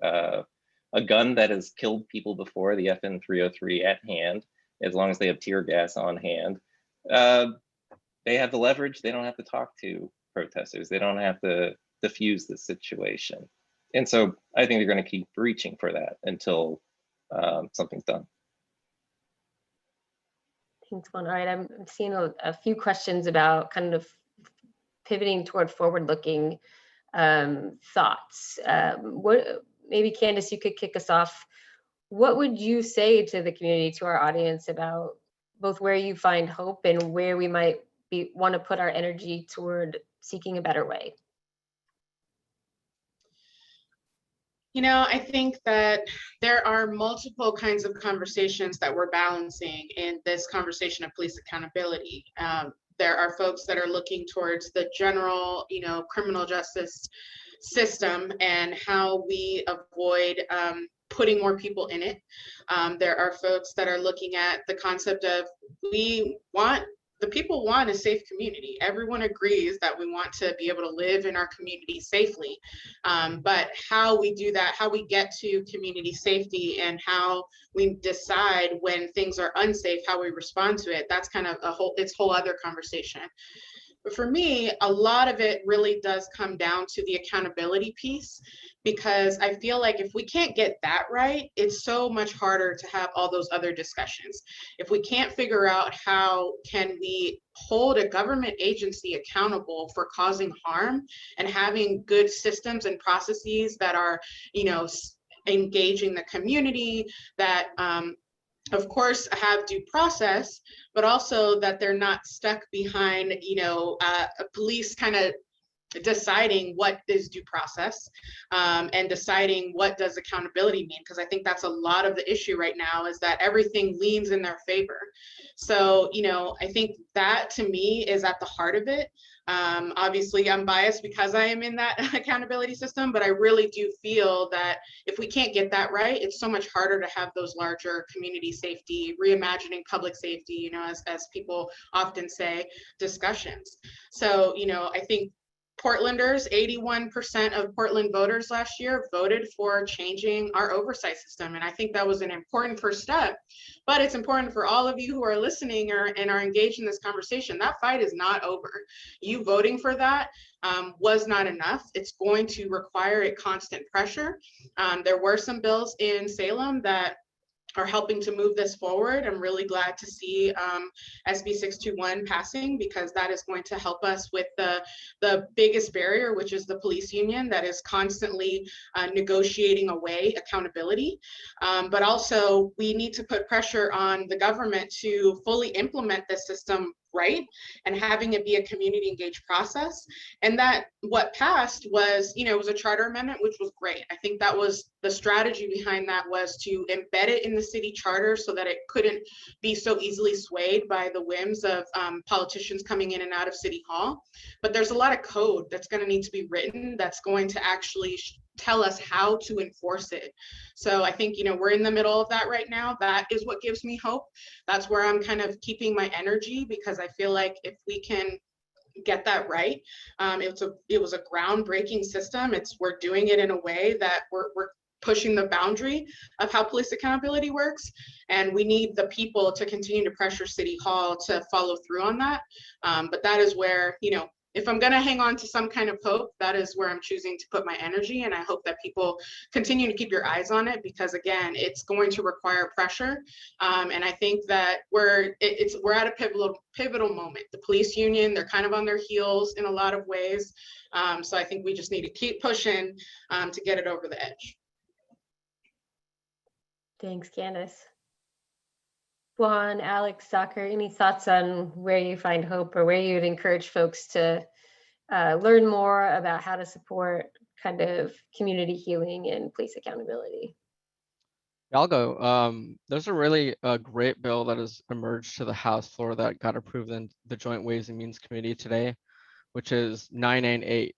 gun that has killed people before, the FN 303 at hand, as long as they have tear gas on hand, they have the leverage. They don't have to talk to protesters. They don't have to diffuse the situation. And so I think they're going to keep reaching for that until something's done. Thanks, Juan. All right, I'm seeing a few questions about kind of pivoting toward forward-looking thoughts. Maybe Candace, you could kick us off. What would you say to the community, to our audience, about both where you find hope and where we might want to put our energy toward seeking a better way? You know, I think that there are multiple kinds of conversations that we're balancing in this conversation of police accountability. There are folks that are looking towards the general, you know, criminal justice system and how we avoid putting more people in it. There are folks that are looking at the concept of the people want a safe community. Everyone agrees that we want to be able to live in our community safely. But how we do that, how we get to community safety and how we decide when things are unsafe, how we respond to it, that's kind of whole other conversation. But for me, a lot of it really does come down to the accountability piece, because I feel like if we can't get that right, it's so much harder to have all those other discussions. If we can't figure out how can we hold a government agency accountable for causing harm and having good systems and processes that are, engaging the community, that of course have due process, but also that they're not stuck behind, a police kind of deciding what is due process, and deciding what does accountability mean, because I think that's a lot of the issue right now, is that everything leans in their favor. So I think that to me is at the heart of it. Obviously I'm biased because I am in that accountability system, but I really do feel that if we can't get that right, it's so much harder to have those larger community safety, reimagining public safety, as people often say, discussions. So I think Portlanders, 81% of Portland voters last year voted for changing our oversight system. And I think that was an important first step, but it's important for all of you who are listening and are engaged in this conversation. That fight is not over. You voting for that was not enough. It's going to require a constant pressure. There were some bills in Salem that are helping to move this forward. I'm really glad to see SB 621 passing, because that is going to help us with the biggest barrier, which is the police union that is constantly negotiating away accountability. But also we need to put pressure on the government to fully implement this system right, and having it be a community engaged process. And that what passed was, it was a charter amendment, which was great. I think that was the strategy behind that, was to embed it in the city charter so that it couldn't be so easily swayed by the whims of politicians coming in and out of City Hall. But there's a lot of code that's going to need to be written that's going to actually tell us how to enforce it. So I think, we're in the middle of that right now. That is what gives me hope. That's where I'm kind of keeping my energy, because I feel like if we can get that right, it was a groundbreaking system. We're doing it in a way that we're pushing the boundary of how police accountability works. And we need the people to continue to pressure City Hall to follow through on that. But that is where, if I'm going to hang on to some kind of hope, that is where I'm choosing to put my energy. And I hope that people continue to keep your eyes on it, because again, it's going to require pressure. And I think that we're at a pivotal moment. The police union, they're kind of on their heels in a lot of ways. So I think we just need to keep pushing to get it over the edge. Thanks, Candace. Juan, Alex, Zakir, any thoughts on where you find hope, or where you'd encourage folks to learn more about how to support kind of community healing and police accountability? I'll go. There's a really great bill that has emerged to the House floor that got approved in the Joint Ways and Means Committee today, which is 998.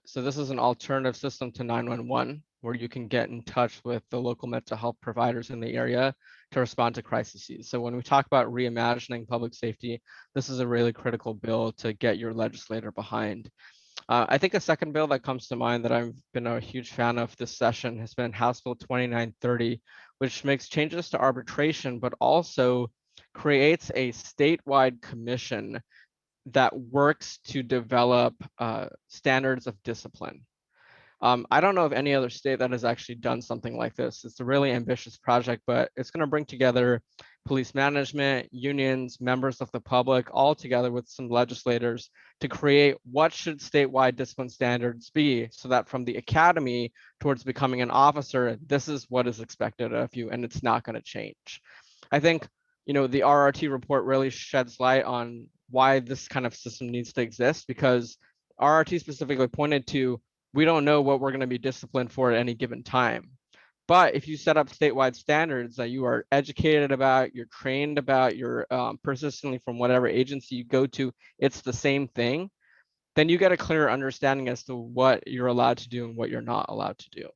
So this is an alternative system to 911, where you can get in touch with the local mental health providers in the area to respond to crises. So when we talk about reimagining public safety, this is a really critical bill to get your legislator behind. I think a second bill that comes to mind that I've been a huge fan of this session has been House Bill 2930, which makes changes to arbitration, but also creates a statewide commission that works to develop standards of discipline. I don't know of any other state that has actually done something like this. It's a really ambitious project, but it's going to bring together police management, unions, members of the public, all together with some legislators to create what should statewide discipline standards be, so that from the academy towards becoming an officer, this is what is expected of you, and it's not going to change. I think, the RRT report really sheds light on why this kind of system needs to exist, because RRT specifically pointed to, we don't know what we're going to be disciplined for at any given time. But if you set up statewide standards that you are educated about, you're trained about, you're persistently from whatever agency you go to, it's the same thing, then you get a clear understanding as to what you're allowed to do and what you're not allowed to do.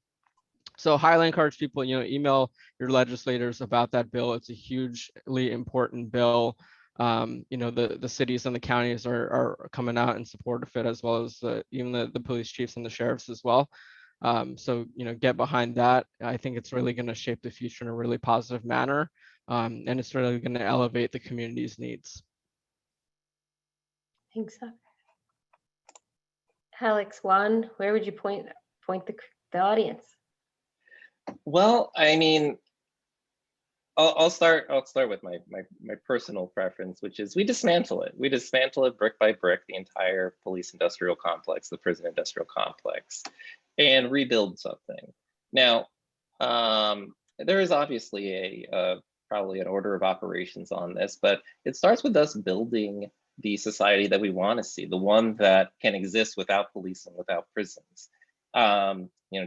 So highly encourage people, email your legislators about that bill. It's a hugely important bill. The cities and the counties are coming out in support of it, as well as even the police chiefs and the sheriffs as well. So get behind that. I think it's really going to shape the future in a really positive manner, and it's really going to elevate the community's needs. Thanks, Zakir. Alex, Juan, where would you point the audience? Well, I mean, I'll start with my personal preference, which is we dismantle it. We dismantle it brick by brick, the entire police industrial complex, the prison industrial complex, and rebuild something. Now, there is obviously probably an order of operations on this, but it starts with us building the society that we want to see, the one that can exist without police and without prisons.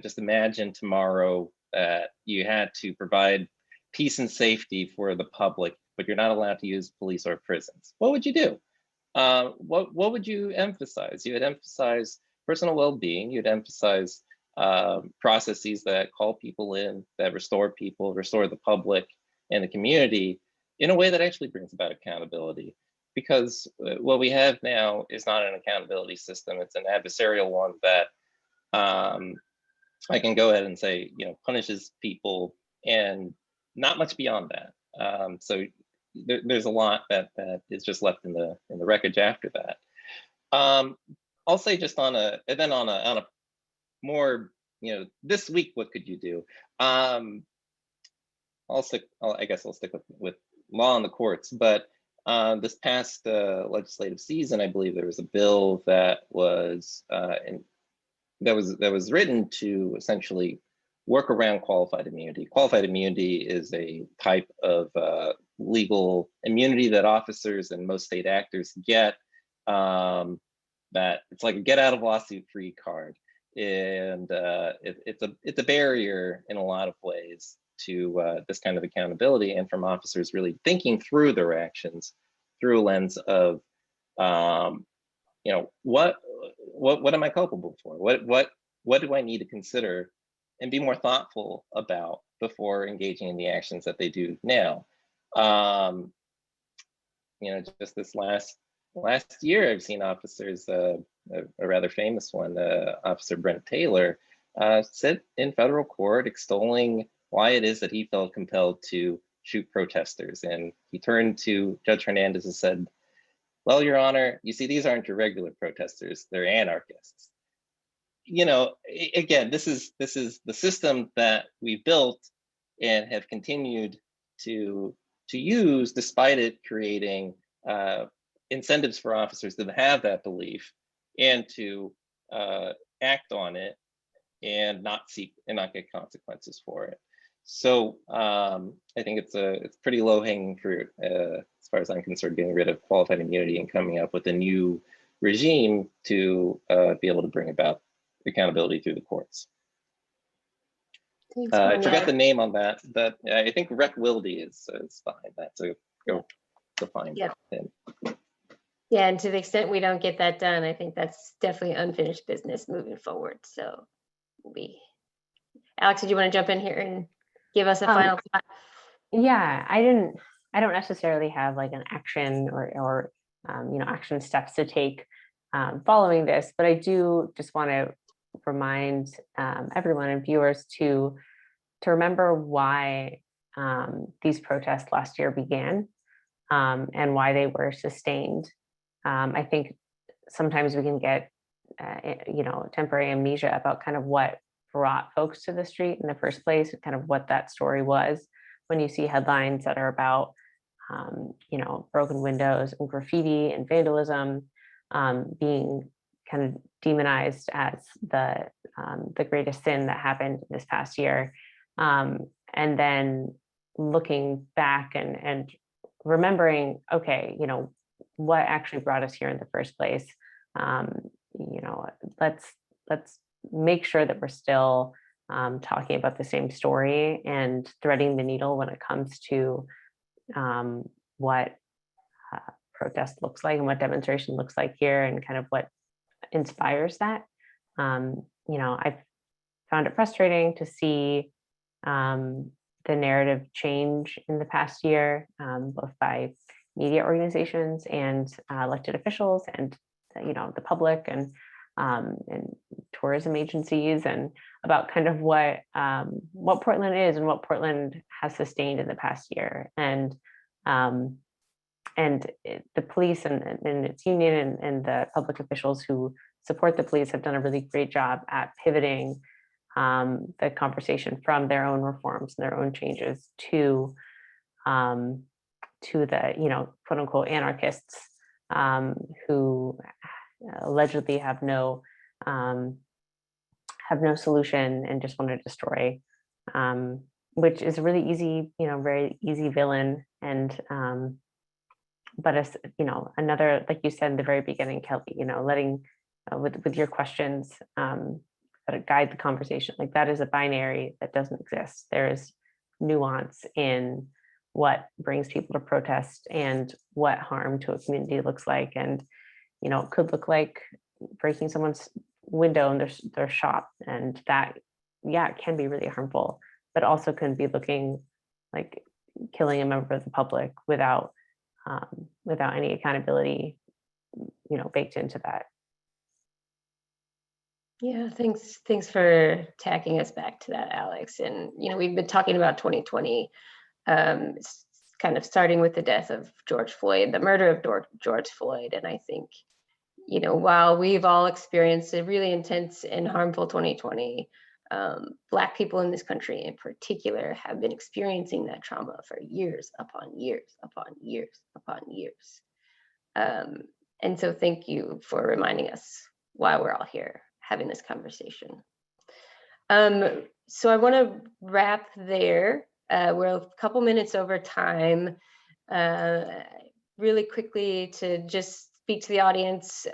Just imagine tomorrow that you had to provide peace and safety for the public, but you're not allowed to use police or prisons. What would you do? What would you emphasize? You would emphasize personal well-being. You'd emphasize processes that call people in, that restore people, restore the public and the community in a way that actually brings about accountability. Because what we have now is not an accountability system. It's an adversarial one that I can go ahead and say, punishes people and not much beyond that. So there's a lot that is just left in the wreckage after that. I'll say just on a more, this week, what could you do? I guess I'll stick with law in the courts, but this past legislative season, I believe there was a bill that was written to essentially work around qualified immunity. Qualified immunity is a type of legal immunity that officers and most state actors get. That it's like a get out of lawsuit free card, and it's a barrier in a lot of ways to this kind of accountability, and from officers really thinking through their actions through a lens of what am I culpable for? What do I need to consider and be more thoughtful about before engaging in the actions that they do now? Just this last year, I've seen officers, a rather famous one, Officer Brent Taylor, sit in federal court extolling why it is that he felt compelled to shoot protesters. And he turned to Judge Hernandez and said, "Well, Your Honor, you see, these aren't your regular protesters, they're anarchists." Again, this is the system that we built and have continued to use, despite it creating incentives for officers to have that belief and to act on it and not get consequences for it. So I think it's pretty low-hanging fruit as far as I'm concerned, getting rid of qualified immunity and coming up with a new regime to be able to bring about accountability through the courts. I forgot the name on that, but I think Rec Wildy is behind that. So go find him. Yeah, and to the extent we don't get that done, I think that's definitely unfinished business moving forward. So Alex, did you want to jump in here and give us a final thought? Yeah, I don't necessarily have like an action or action steps to take following this, but I do just want to remind everyone and viewers to remember why these protests last year began and why they were sustained. I think sometimes we can get temporary amnesia about kind of what brought folks to the street in the first place, and kind of what that story was when you see headlines that are about broken windows and graffiti and vandalism being kind of demonized as the greatest sin that happened this past year, and then looking back and remembering, okay, what actually brought us here in the first place. Let's make sure that we're still talking about the same story and threading the needle when it comes to what protest looks like and what demonstration looks like here, and kind of what inspires that. I've found it frustrating to see the narrative change in the past year, both by media organizations and elected officials, and the public and tourism agencies, and about kind of what Portland is and what Portland has sustained in the past year. And the police and its union and the public officials who support the police have done a really great job at pivoting the conversation from their own reforms and their own changes to the, you know, quote unquote anarchists who allegedly have no solution and just want to destroy, which is a really easy, you know, very easy villain. And but as you know, another, like you said in the very beginning, Kelly, you know, letting with your questions that guide the conversation, like that is a binary that doesn't exist. There is nuance in what brings people to protest and what harm to a community looks like. And, you know, it could look like breaking someone's window in their shop. And that, yeah, it can be really harmful, but also can be looking like killing a member of the public without any accountability, you know, baked into that. Yeah, thanks for tacking us back to that, Alex. And, you know, we've been talking about 2020, kind of starting with the death of George Floyd, the murder of George Floyd. And I think, you know, while we've all experienced a really intense and harmful 2020, Black people in this country in particular have been experiencing that trauma for years upon years upon years upon years. And so thank you for reminding us why we're all here having this conversation. So I want to wrap there. We're a couple minutes over time. Really quickly to just speak to the audience.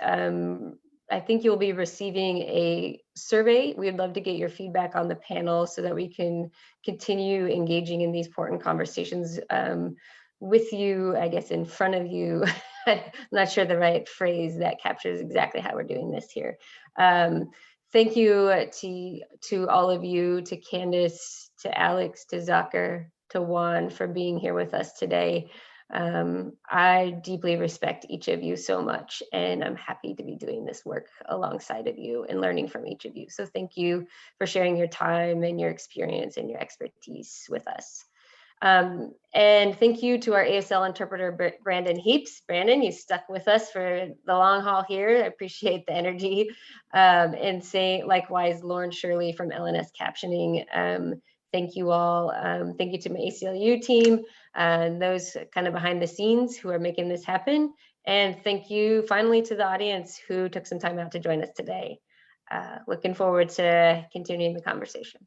I think you'll be receiving a survey. We'd love to get your feedback on the panel so that we can continue engaging in these important conversations with you, I guess, in front of you. I'm not sure the right phrase that captures exactly how we're doing this here. Thank you to all of you, to Candace, to Alex, to Zakir, to Juan for being here with us today. I deeply respect each of you so much, and I'm happy to be doing this work alongside of you and learning from each of you. So thank you for sharing your time and your experience and your expertise with us. And thank you to our ASL interpreter, Brandon Heaps. Brandon, you stuck with us for the long haul here. I appreciate the energy. And say likewise, Lauren Shirley from LNS Captioning. Thank you all. Thank you to my ACLU team and those kind of behind the scenes who are making this happen. And thank you finally to the audience who took some time out to join us today. Looking forward to continuing the conversation.